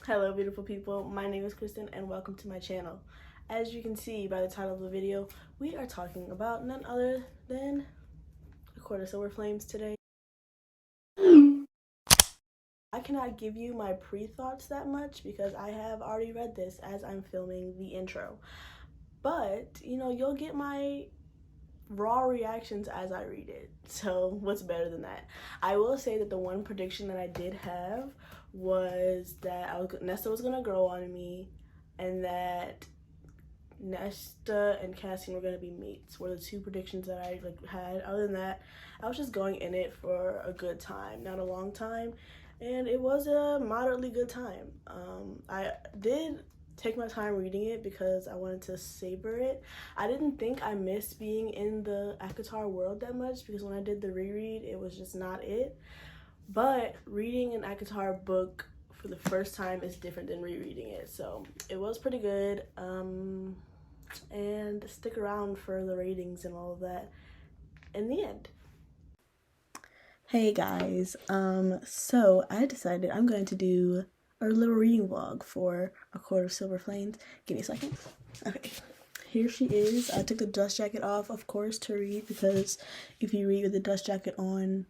Hello beautiful people, my name is Kristen and welcome to my channel. As you can see by the title of the video, we are talking about none other than A Court of Silver Flames today. I cannot give you my pre-thoughts that much because I have already read this as I'm filming the intro. But, you know, you'll get my raw reactions as I read it. So what's better than that? I will say that the one prediction that I did have was that Nesta was gonna grow on me, and that Nesta and Cassian were gonna be mates. Were the two predictions that I had. Other than that, I was just going in it for a good time, not a long time, and it was a moderately good time. I did take my time reading it because I wanted to savor it. I didn't think I missed being in the ACOTAR world that much because when I did the reread, it was just not it. But reading an ACOTAR book for the first time is different than rereading it. So it was pretty good. And stick around for the ratings and all of that in the end. Hey guys, so I decided I'm going to do a little reading vlog for A Court of Silver Flames. Give me a second. Okay, here she is. I took the dust jacket off, of course, to read, because if you read with the dust jacket on,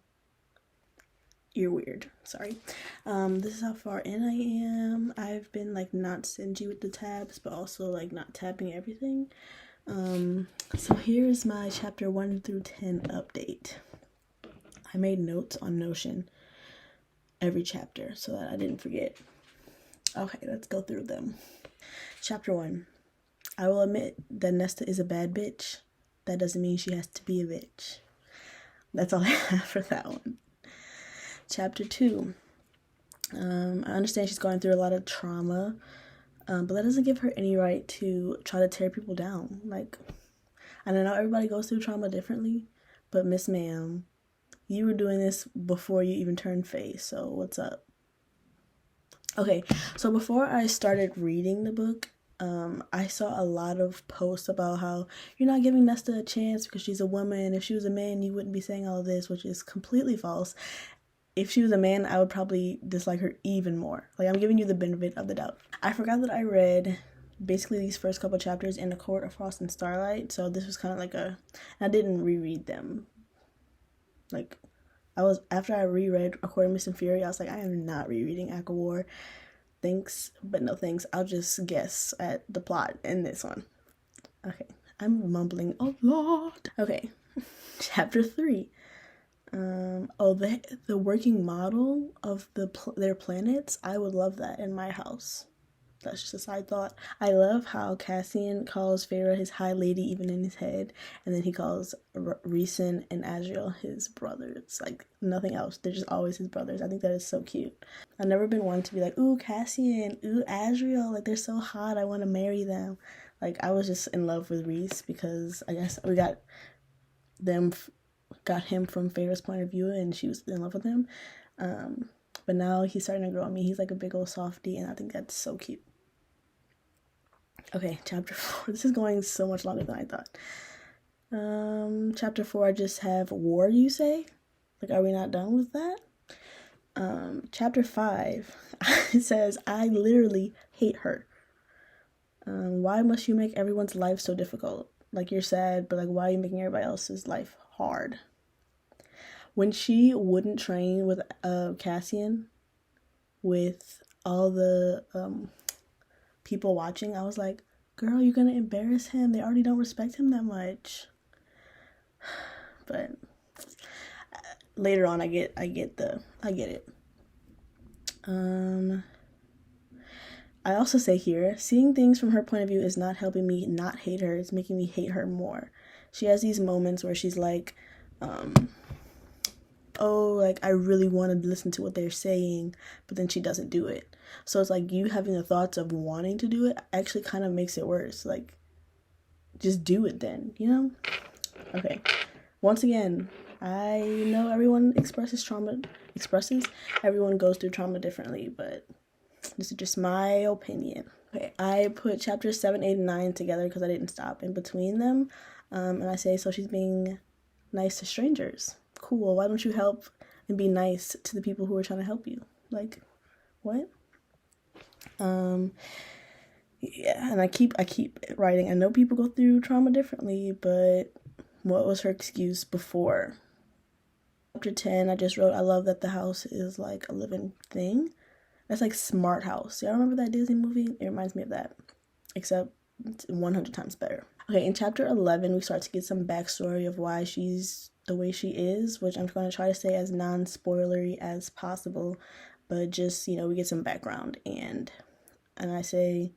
you're weird. Sorry. This is how far in I am. I've been like not stingy with the tabs, but also like not tabbing everything. So here's my chapter 1 through 10 update. I made notes on Notion every chapter so that I didn't forget. Okay, let's go through them. Chapter 1. I will admit that Nesta is a bad bitch. That doesn't mean she has to be a bitch. That's all I have for that one. Chapter 2. I understand she's going through a lot of trauma, but that doesn't give her any right to try to tear people down. Like, I don't know, everybody goes through trauma differently, but Miss Ma'am, you were doing this before you even turned face, so what's up? Okay, so before I started reading the book, I saw a lot of posts about how you're not giving Nesta a chance because she's a woman. If she was a man, you wouldn't be saying all of this, which is completely false. If she was a man, I would probably dislike her even more. Like, I'm giving you the benefit of the doubt. I forgot that I read basically these first couple chapters in A Court of Frost and Starlight, so this was kind of like I didn't reread them. Like, after I reread A Court of Mist and Fury, I was like, I am not rereading ACOWAR. Thanks, but no thanks. I'll just guess at the plot in this one. Okay, I'm mumbling a lot. Okay, chapter 3. The working model of their planets. I would love that in my house. That's just a side thought. I love how Cassian calls Feyre his high lady even in his head, and then he calls Rhysand and Azriel his brothers. Like, nothing else. They're just always his brothers. I think that is so cute. I've never been one to be like, ooh, Cassian, ooh, Azriel, like, they're so hot, I want to marry them. Like, I was just in love with Rhys because I guess we got him from Feyre's point of view, and she was in love with him. But now he's starting to grow on me. He's like a big old softie, and I think that's so cute. Okay, chapter 4. This is going so much longer than I thought. Chapter 4, I just have war, you say? Like, are we not done with that? Chapter 5, it says, I literally hate her. Why must you make everyone's life so difficult? Like, you're sad, but like, why are you making everybody else's life hard? When she wouldn't train with Cassian, with all the people watching, I was like, girl, you're gonna embarrass him. They already don't respect him that much. But later on, I get it. I also say here, seeing things from her point of view is not helping me not hate her. It's making me hate her more. She has these moments where she's like, oh, like, I really want to listen to what they're saying, but then she doesn't do it. So it's like, you having the thoughts of wanting to do it actually kind of makes it worse. Like, just do it then, you know? Okay. Once again, I know everyone everyone goes through trauma differently, but this is just my opinion. Okay, I put chapters 7, 8, and 9 together because I didn't stop in between them. And I say, so she's being nice to strangers. Cool, why don't you help and be nice to the people who are trying to help you? Like, what? Yeah, and I keep writing. I know people go through trauma differently, but what was her excuse before? Chapter 10, I just wrote, I love that the house is like a living thing. That's like Smart House. Y'all remember that Disney movie? It reminds me of that, except it's 100 times better. Okay, in chapter 11, we start to get some backstory of why she's the way she is, which I'm going to try to say as non-spoilery as possible, but just, we get some background, and I say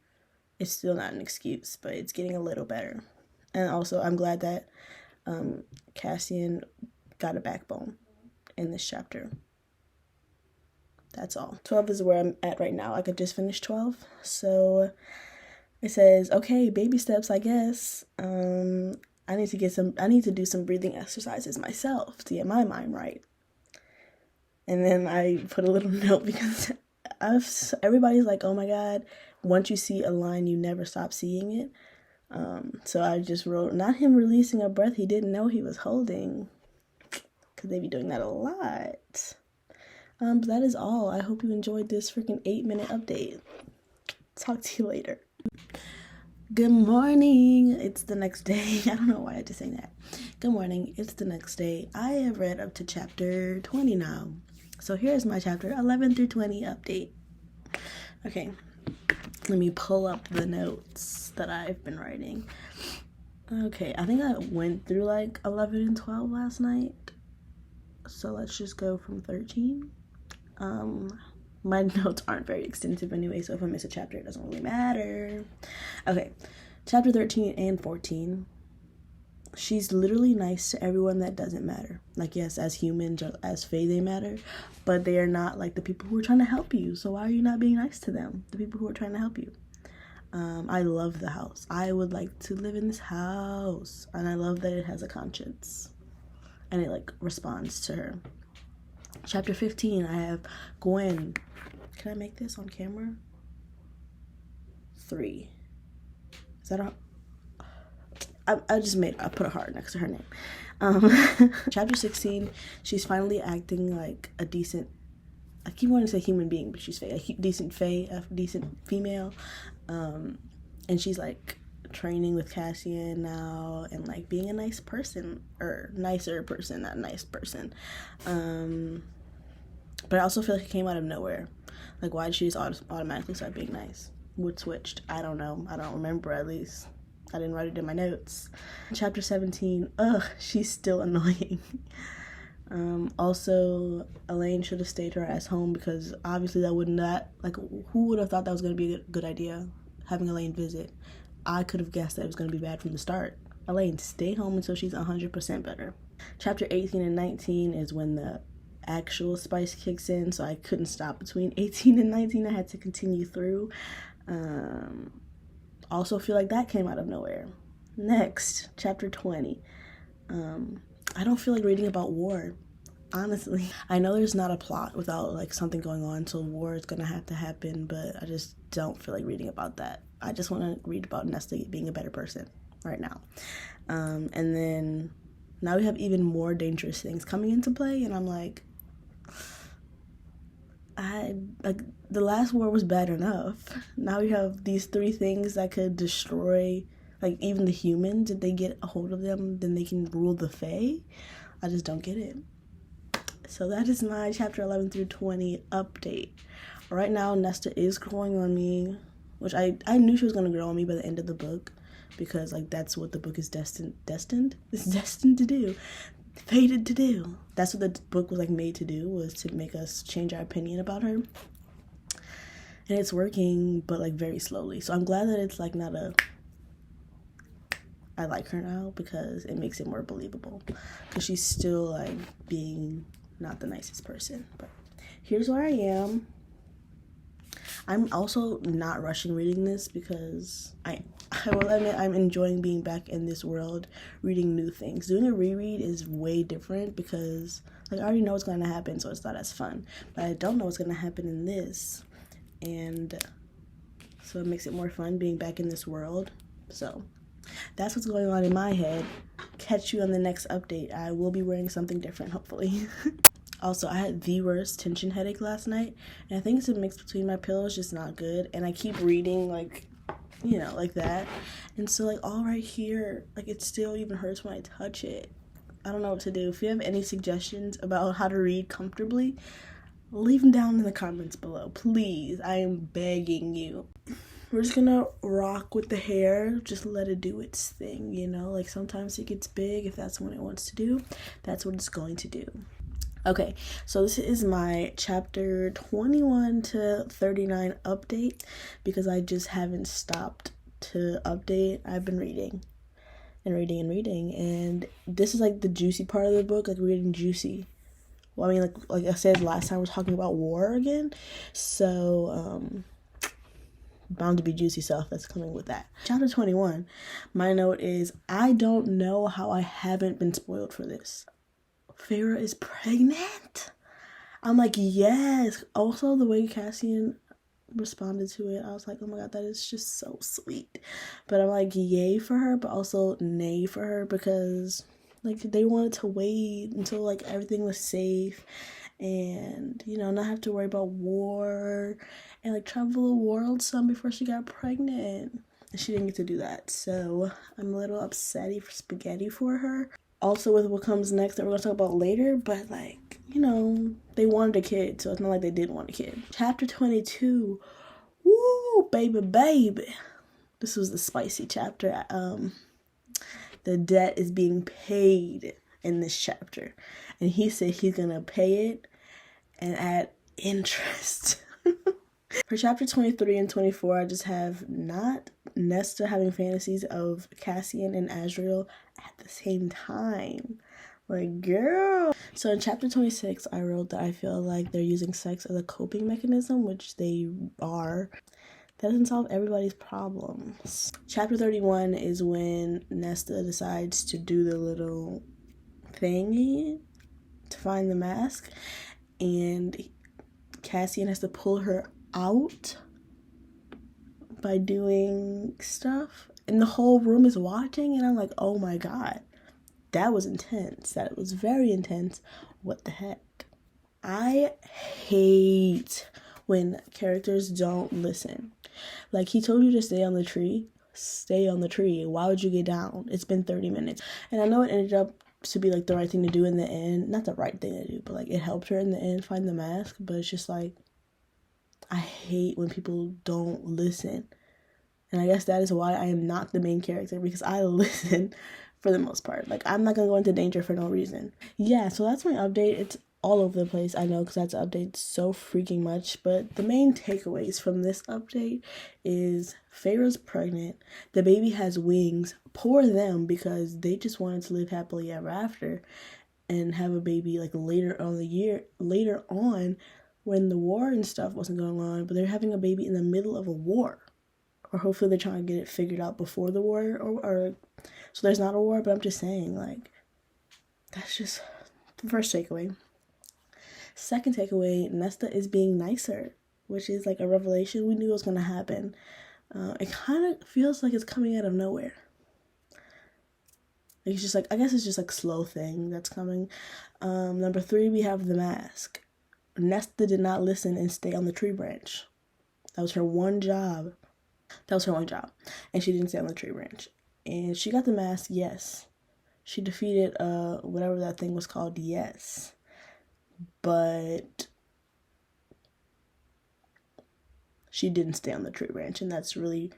it's still not an excuse, but it's getting a little better. And also, I'm glad that Cassian got a backbone in this chapter. That's all. 12 is where I'm at right now. I could just finish 12. So it says, okay, baby steps, I guess. I need to do some breathing exercises myself to get my mind right. And then I put a little note because everybody's like, oh my God, once you see a line, you never stop seeing it. So I just wrote, not him releasing a breath he didn't know he was holding, because they be doing that a lot. But that is all. I hope you enjoyed this freaking 8-minute update. Talk to you later. Good morning. It's the next day. I don't know why I had to say that. Good morning. It's the next day. I have read up to chapter 20 now. So here's my chapter 11 through 20 update. Okay. Let me pull up the notes that I've been writing. Okay. I think I went through like 11 and 12 last night. So let's just go from 13. My notes aren't very extensive anyway, so if I miss a chapter, it doesn't really matter. Okay, chapter 13 and 14. She's literally nice to everyone that doesn't matter. Like, yes, as humans or as Fae, they matter, but they are not like the people who are trying to help you. So why are you not being nice to them? The people who are trying to help you. I love the house. I would like to live in this house, and I love that it has a conscience, and it like responds to her. Chapter 15, I have Gwen. Can I make this on camera? 3. Is that a... I put a heart next to her name. Chapter 16, she's finally acting like a decent... I keep wanting to say human being, but she's Fae. A decent Fae, a decent female. And she's like training with Cassian now and like being a nice person, or nicer person, not nice person. But I also feel like it came out of nowhere. Like, why did she just automatically start being nice? What switched? I don't know. I don't remember, at least. I didn't write it in my notes. Chapter 17, she's still annoying. Also, Elaine should have stayed her ass home, because obviously that would not, like, who would have thought that was going to be a good idea, having Elaine visit? I could have guessed that it was going to be bad from the start. Elaine, stay home until she's 100% better. Chapter 18 and 19 is when the actual spice kicks in, so I couldn't stop between 18 and 19. I had to continue through. Also feel like that came out of nowhere. Next, chapter 20. I don't feel like reading about war, honestly. I know there's not a plot without like something going on, so war is gonna have to happen, but I just don't feel like reading about that. I just want to read about Nesta being a better person right now. And then now we have even more dangerous things coming into play, and I'm like, the last war was bad enough. Now we have these 3 things that could destroy, like, even the humans. If they get a hold of them, then they can rule the Fae. I just don't get it. So that is my chapter 11 through 20 update. Right now, Nesta is growing on me, which I knew she was going to grow on me by the end of the book, because, like, that's what the book is destined to do. Fated to do. That's what the book was like made to do, was to make us change our opinion about her. And it's working, but like very slowly. So I'm glad that it's like not a I like her now, because it makes it more believable, because she's still like being not the nicest person. But here's where I am. I'm also not rushing reading this, because I will admit I'm enjoying being back in this world, reading new things. Doing a reread is way different, because like I already know what's going to happen, so it's not as fun. But I don't know what's going to happen in this, and so it makes it more fun being back in this world. So that's what's going on in my head. Catch you on the next update. I will be wearing something different, hopefully. Also, I had the worst tension headache last night, and I think it's a mix between my pillows, just not good, and I keep reading, like, you know, like that, and so, like, all right here, like, it still even hurts when I touch it. I don't know what to do. If you have any suggestions about how to read comfortably, leave them down in the comments below, please. I am begging you. We're just gonna rock with the hair, just let it do its thing, you know? Like, sometimes it gets big. If that's what it wants to do, that's what it's going to do. Okay, so this is my chapter 21 to 39 update, because I just haven't stopped to update. I've been reading and reading and reading, and this is like the juicy part of the book, like reading juicy. Well, I mean, like I said last time, we're talking about war again, so bound to be juicy stuff that's coming with that. Chapter 21, my note is, I don't know how I haven't been spoiled for this. Feyre is pregnant. I'm like, yes. Also, the way Cassian responded to it, I was like, oh my god, that is just so sweet. But I'm like, yay for her, but also nay for her, because like they wanted to wait until like everything was safe and, you know, not have to worry about war and like travel the world some before she got pregnant. And she didn't get to do that, so I'm a little upsetty for spaghetti for her. Also with what comes next that we're going to talk about later, but like, you know, they wanted a kid, so it's not like they didn't want a kid. Chapter 22, woo, baby. This was the spicy chapter. The debt is being paid in this chapter, and he said he's going to pay it and add interest. For chapter 23 and 24, I just have not Nesta having fantasies of Cassian and Azriel at the same time. Like, girl. So in chapter 26, I wrote that I feel like they're using sex as a coping mechanism, which they are. That doesn't solve everybody's problems. Chapter 31 is when Nesta decides to do the little thingy to find the mask, and Cassian has to pull her out by doing stuff, and the whole room is watching, and I'm like, oh my god, that was intense. That was very intense. What the heck? I hate when characters don't listen. Like, he told you to stay on the tree. Stay on the tree. Why would you get down? It's been 30 minutes. And I know it ended up to be like the right thing to do in the end. Not the right thing to do, but like it helped her in the end find the mask. But it's just like, I hate when people don't listen. And I guess that is why I am not the main character, because I listen for the most part. Like, I'm not going to go into danger for no reason. Yeah, so that's my update. It's all over the place, I know, because that's updated so freaking much. But the main takeaways from this update is Feyre's pregnant. The baby has wings. Poor them, because they just wanted to live happily ever after and have a baby like later on when the war and stuff wasn't going on, but they're having a baby in the middle of a war. Or hopefully they're trying to get it figured out before the war, or so there's not a war. But I'm just saying, like, that's just the first takeaway. Second takeaway, Nesta is being nicer, which is like a revelation. We knew it was going to happen. It kind of feels like it's coming out of nowhere. Like, it's just like, I guess it's just like slow thing that's coming. Number 3, we have the mask. Nesta did not listen and stay on the tree branch. That was her one job. And she didn't stay on the tree branch. And she got the mask, yes. She defeated whatever that thing was called, yes. But she didn't stay on the tree branch, and that's really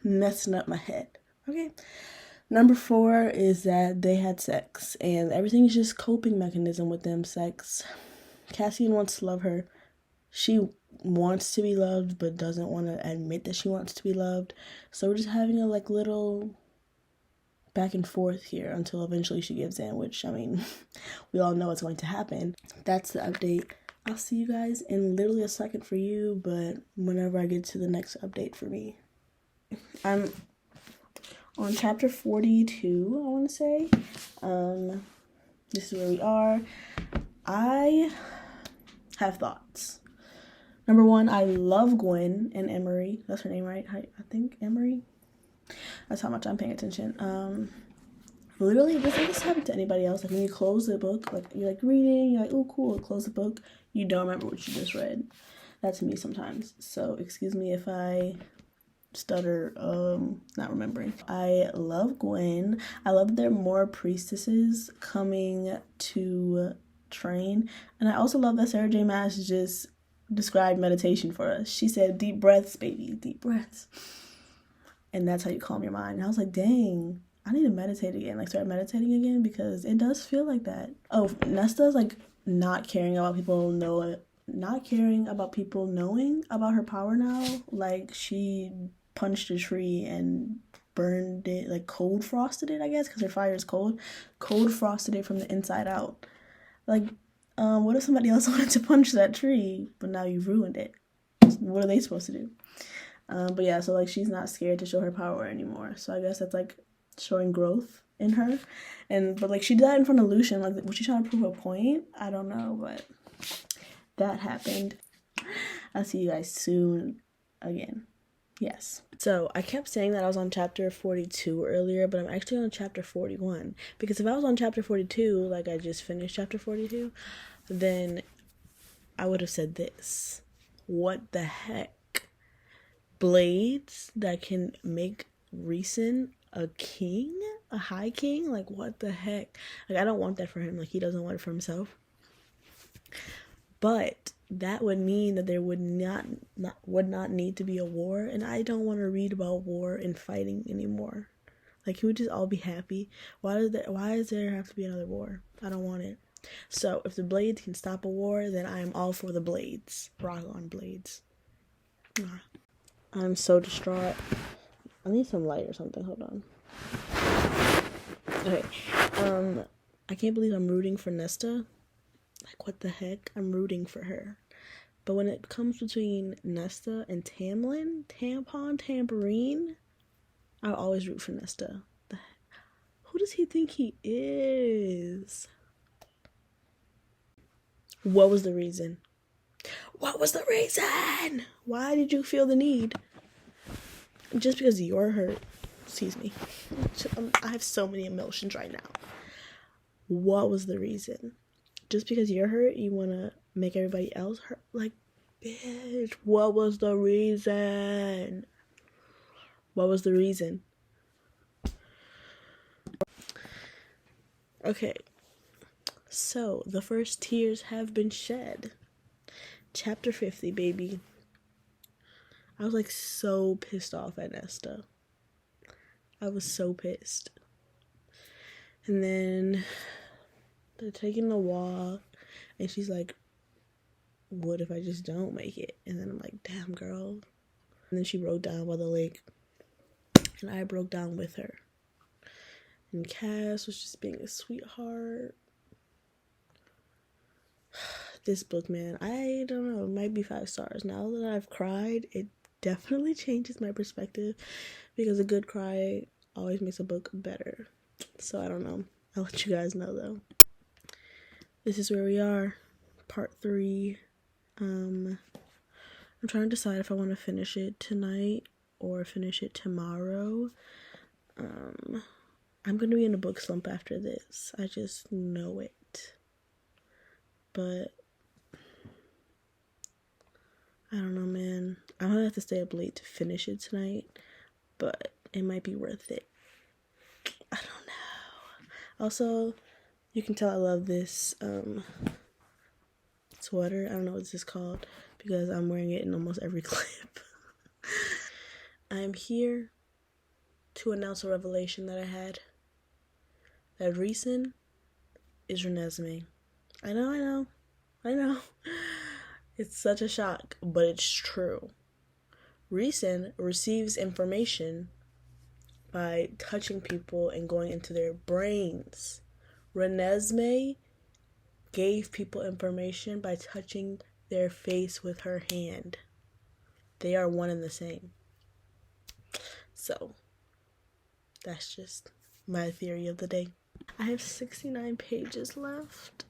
messing up my head. Okay. Number 4 is that they had sex, and everything's just coping mechanism with them. Sex. Cassian wants to love her. She wants to be loved, but doesn't want to admit that she wants to be loved. So we're just having a like little back and forth here until eventually she gives in, which, I mean, we all know what's going to happen. That's the update. I'll see you guys in literally a second for you, but whenever I get to the next update for me. I'm on chapter 42, I want to say. This is where we are. I have thoughts. Number 1, I love Gwen and Emery. That's her name, right? I think Emery. That's how much I'm paying attention. Literally, does this happen to anybody else? Like when you close the book, like you're like reading, you're like, oh cool, close the book, you don't remember what you just read. That's me sometimes. So excuse me if I stutter, not remembering. I love Gwen. I love there are more priestesses coming to train. And I also love that Sarah J. Maas just described meditation for us. She said, deep breaths, baby, deep breaths. And that's how you calm your mind. And I was like, dang, I need to meditate again, like start meditating again, because it does feel like that. Oh, Nesta's like not caring about people knowing about her power now. Like she punched a tree and burned it, like cold frosted it, I guess, because her fire is cold frosted it from the inside out. Like, what if somebody else wanted to punch that tree, but now you've ruined it? What are they supposed to do? But yeah, so like she's not scared to show her power anymore. So I guess that's like showing growth in her. But like she did that in front of Lucian. Like, was she trying to prove a point? I don't know, but that happened. I'll see you guys soon again. Yes. So I kept saying that I was on chapter 42 earlier, but I'm actually on chapter 41. Because if I was on chapter 42, like I just finished chapter 42, then I would have said this. What the heck? Blades that can make Rhysand a king? A high king? Like, what the heck? Like, I don't want that for him. Like, he doesn't want it for himself. But that would mean that there would not need to be a war, and I don't want to read about war and fighting anymore. Like, he would just all be happy. Why does there have to be another war? I don't want it. So if the Blades can stop a war, then I am all for the Blades. Rock on, Blades. I'm so distraught. I need some light or something. Hold on. Okay. I can't believe I'm rooting for Nesta. Like, what the heck? I'm rooting for her. But when it comes between Nesta and Tamlin, Tambourine, I'll always root for Nesta. Who does he think he is? What was the reason? What was the reason? Why did you feel the need? Just because you're hurt. Excuse me. I have so many emotions right now. What was the reason? Just because you're hurt, you want to make everybody else hurt? Like, bitch, what was the reason? What was the reason? Okay. So, the first tears have been shed. Chapter 50, baby. I was like so pissed off at Nesta. I was so pissed. And then they're taking a walk, and she's like, what if I just don't make it? And then I'm like, damn, girl. And then she broke down by the lake, and I broke down with her. And Cass was just being a sweetheart. This book, man, I don't know, it might be 5 stars. Now that I've cried, it definitely changes my perspective, because a good cry always makes a book better. So I don't know. I'll let you guys know though. This is where we are, part 3. I'm trying to decide if I want to finish it tonight or finish it tomorrow. I'm gonna be in a book slump after this. I just know it. But I don't know, man. I'm gonna have to stay up late to finish it tonight, but it might be worth it. I don't know. Also, you can tell I love this sweater. I don't know what this is called because I'm wearing it in almost every clip. I'm here to announce a revelation that I had. That Rhysand is Renesmee. I know. It's such a shock, but it's true. Rhysand receives information by touching people and going into their brains. Renesmee gave people information by touching their face with her hand. They are one and the same. So, that's just my theory of the day. I have 69 pages left,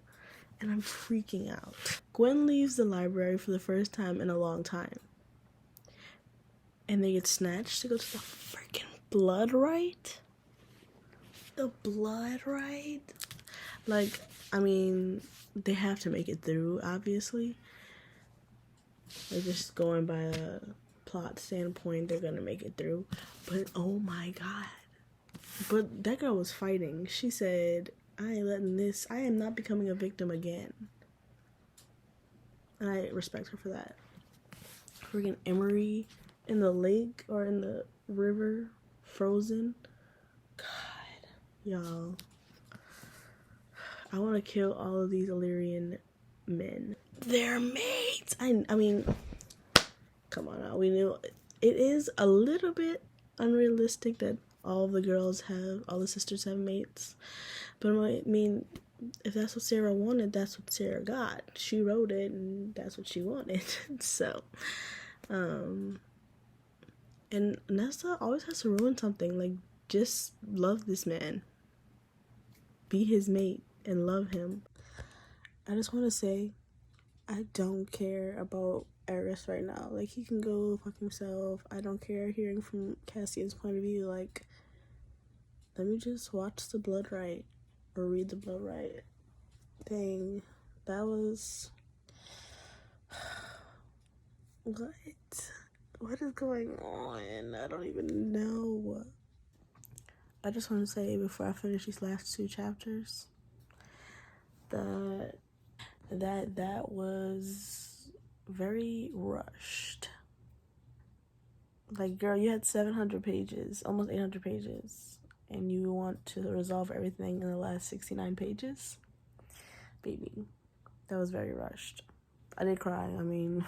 and I'm freaking out. Gwen leaves the library for the first time in a long time. And they get snatched to go to the freaking blood rite? the blood right. Like, I mean, they have to make it through, obviously. Like, just going by a plot standpoint, they're gonna make it through. But, oh my god. But that girl was fighting. She said, I am not becoming a victim again. And I respect her for that. Freaking Emery in the lake or in the river, frozen. God, y'all. I want to kill all of these Illyrian men. They're mates. I mean, come on now. We knew it is a little bit unrealistic that all the sisters have mates. But I mean, if that's what Sarah wanted, that's what Sarah got. She wrote it, and that's what she wanted. So, and Nesta always has to ruin something. Like, just love this man. Be his mate and love him. I just want to say, I don't care about Eris right now. Like, he can go fuck himself. I don't care hearing from Cassian's point of view. Like, let me just watch the blood right. Or read the blood right. Dang. That was... What? What is going on? I don't even know. I just want to say before I finish these last 2 chapters that was very rushed. Like, girl, you had 700 pages, almost 800 pages, and you want to resolve everything in the last 69 pages? Baby, that was very rushed. I did cry. I mean,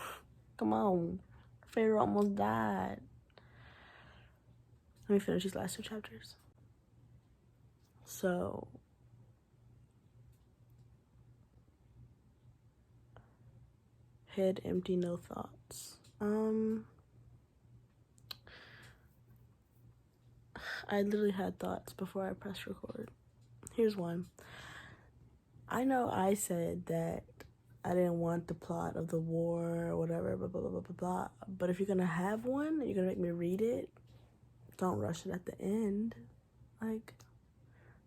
come on. Pharaoh almost died. Let me finish these last 2 chapters. So, head empty, no thoughts. I literally had thoughts before I pressed record. Here's one. I know I said that I didn't want the plot of the war or whatever, blah, blah, blah, blah, blah, blah. But if you're gonna have one, you're gonna make me read it, don't rush it at the end. Like,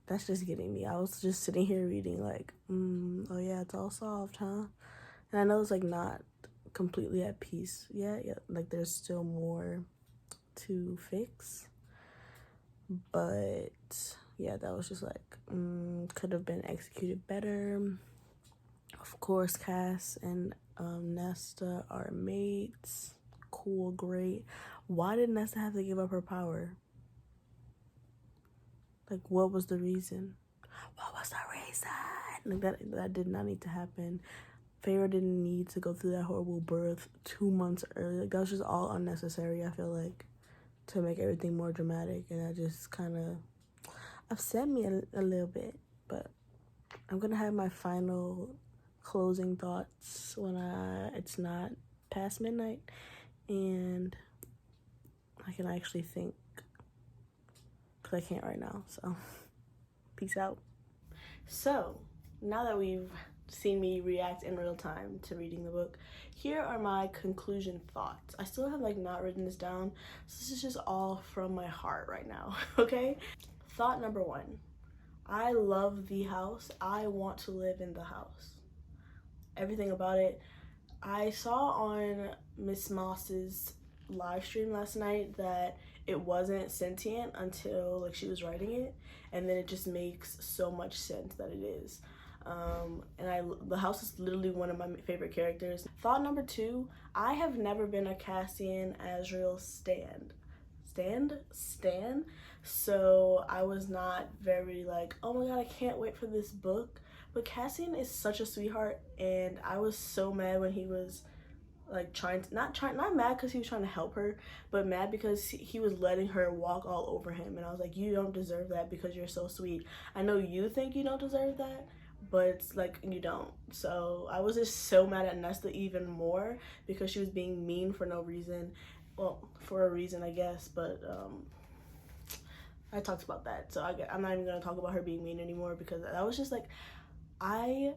that's just getting me. I was just sitting here reading like, oh yeah, it's all solved, huh? And I know it's like not completely at peace yet. Yeah, like there's still more to fix. But yeah, that was just like, could have been executed better. Of course, Cass and Nesta are mates. Cool, great. Why did Nesta have to give up her power? Like, what was the reason? What was the reason? Like, that did not need to happen. Pharaoh didn't need to go through that horrible birth 2 months early. Like, that was just all unnecessary, I feel like, to make everything more dramatic. And that just kind of upset me a little bit. But I'm going to have my final closing thoughts when it's not past midnight. And I can actually think. Because I can't right now. So, peace out. So, now that we've seen me react in real time to reading the book, here are my conclusion thoughts. I still have like not written this down, so this is just all from my heart right now. Okay, thought number 1, I love the house. I want to live in the house. Everything about it. I saw on Miss Moss's live stream last night that it wasn't sentient until like she was writing it, and then it just makes so much sense that it is. And the house is literally one of my favorite characters. Thought number 2, I have never been a Cassian Azriel stan. So I was not very like, oh my god, I can't wait for this book. But Cassian is such a sweetheart, and I was so mad when he was like not mad because he was trying to help her, but mad because he was letting her walk all over him, and I was like, you don't deserve that because you're so sweet. I know you think you don't deserve that, but it's like you don't. So I was just so mad at Nesta even more because she was being mean for no reason. Well, for a reason, I guess, but I talked about that, so I'm not even gonna talk about her being mean anymore because that was just like, I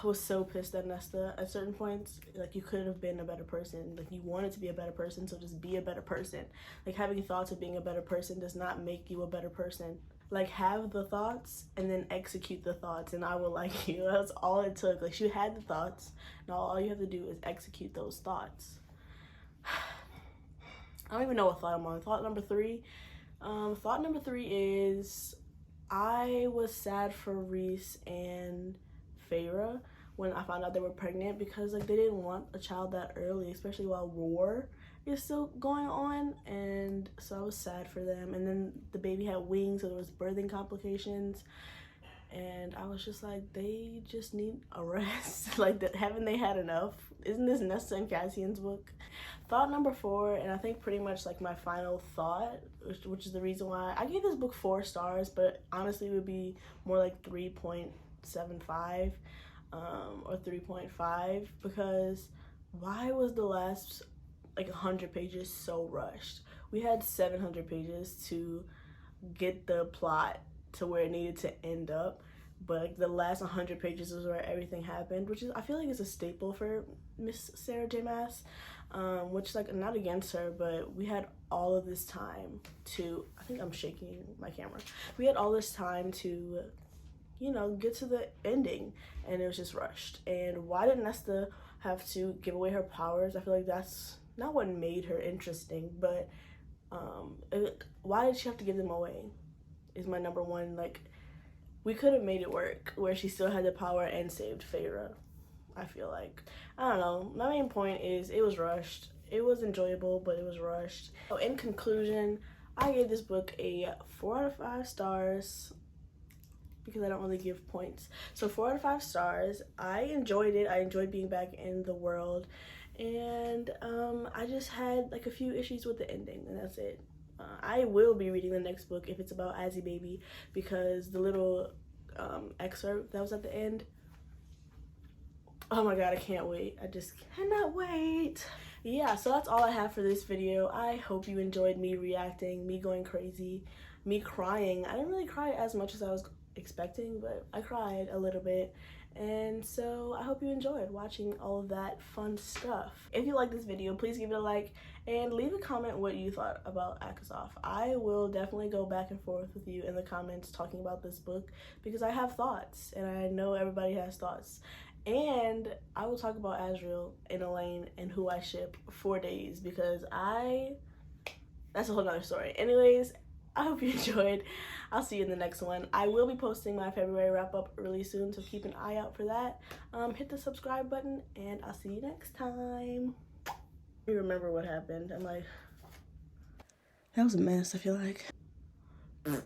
was so pissed at Nesta at certain points. Like, you could have been a better person. Like, you wanted to be a better person, so just be a better person. Like, having thoughts of being a better person does not make you a better person. Like, have the thoughts and then execute the thoughts, and I will like you. That's all it took. Like, she had the thoughts. Now all you have to do is execute those thoughts. I don't even know what thought I'm on. Thought number 3. Thought number 3 is I was sad for Reese and Feyre when I found out they were pregnant, because like they didn't want a child that early, especially while war is still going on, and so I was sad for them. And then the baby had wings, so there was birthing complications, and I was just like, they just need a rest. Like, haven't they had enough? Isn't this Nesta and Cassian's book? Thought number 4, and I think pretty much like my final thought, which is the reason why I gave this book 4 stars, but honestly it would be more like 3.75 or 3.5, because why was the last like 100 pages so rushed? We had 700 pages to get the plot to where it needed to end up, but the last 100 pages is where everything happened, which is, I feel like, is a staple for Miss Sarah J. Maas, which, like, not against her, but we had all of this time to, I think I'm shaking my camera, we had all this time to, you know, get to the ending, and it was just rushed. And why did Nesta have to give away her powers? I feel like that's not what made her interesting, but why did she have to give them away is my number one. Like, we could have made it work where she still had the power and saved Feyre. I feel like, I don't know, my main point is it was rushed. It was enjoyable, but it was rushed. So in conclusion, I gave this book a 4 out of 5 stars, because I don't really give points. So 4 out of 5 stars. I enjoyed it. I enjoyed being back in the world, and I just had like a few issues with the ending, and that's it. I will be reading the next book if it's about Azzy Baby, because the little excerpt that was at the end, oh my god, I can't wait. I just cannot wait. Yeah, so that's all I have for this video. I hope you enjoyed me reacting, me going crazy, me crying. I didn't really cry as much as I was expecting, but I cried a little bit. And so I hope you enjoyed watching all of that fun stuff. If you like this video, please give it a like and leave a comment what you thought about acosf. I will definitely go back and forth with you in the comments talking about this book, because I have thoughts and I know everybody has thoughts. And I will talk about Asriel and Elaine and who I ship for days, because that's a whole nother story. Anyways, I hope you enjoyed. I'll see you in the next one. I will be posting my February wrap-up really soon, so keep an eye out for that. Hit the subscribe button, and I'll see you next time. I remember what happened. I'm like, that was a mess, I feel like.